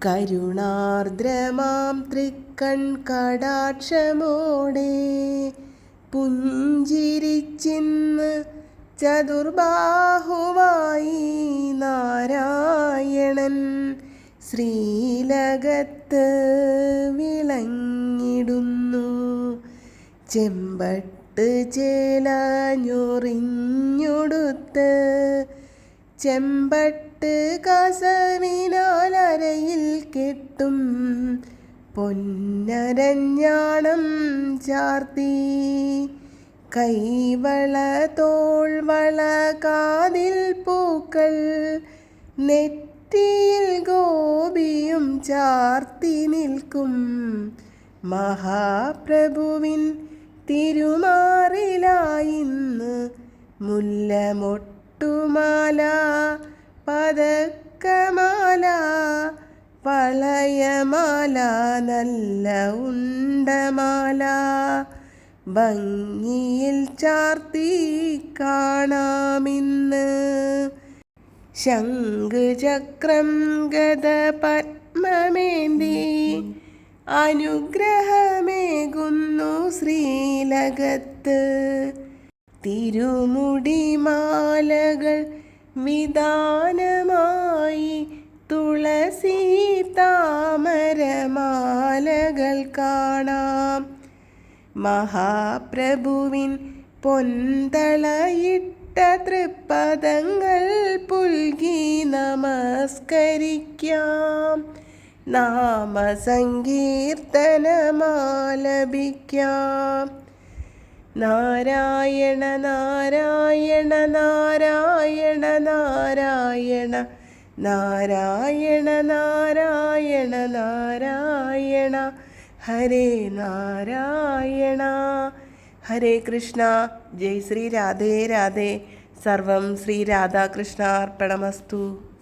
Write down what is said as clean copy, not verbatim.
കരുണാർദ്രമാം തൃക്കൺ കടാക്ഷമോടെ പുഞ്ചിരിച്ചിന്ന് ചതുർബാഹുവായി നാരായണൻ ശ്രീലകത്ത് വിളങ്ങിടുന്നു. ചെമ്പട്ട് ചേലഞ്ഞൊറിഞ്ഞുടുത്ത് ചെമ്പട്ട് കസവിനാലരയിൽ കെട്ടും പൊന്നരഞ്ഞാണം ചാർത്തി കൈവള തോൾവള കാതിൽ പൂക്കൾ നെറ്റിയിൽ ഗോപിയും ചാർത്തി നിൽക്കും മഹാപ്രഭുവിൻ തിരുമാറിലായിന്ന് മുല്ലമൊട്ടുമാല പതക്കമാല വളയമാല നല്ല ഉണ്ടമാല ഭംഗിയിൽ ചാർത്തി കാണാമിന്ന്. ശംഖുചക്രം ഗദ പത്മമേന്തി അനുഗ്രഹമേകുന്നു ശ്രീലകത്ത്. തിരുമുടിമാലകൾ വിധാനമായി തുളസി താമരമാലകൾ കാണാം. മഹാപ്രഭുവിൻ പൊന്തളയിട്ട തൃപ്പദങ്ങൾ പുൽകി നമസ്കരിക്കാം. നാമസങ്കീർത്തനമാലപിക്കാം. നാരായണ നാരായണ നാരായണ നാരായണ നാരായണ നാരായണ നാരായണ ഹരേ നാരായണ. ഹരേ കൃഷ്ണ. ജയ് ശ്രീ രാധേ രാധേ. സർവം ശ്രീ രാധാകൃഷ്ണാർപ്പണമസ്തു.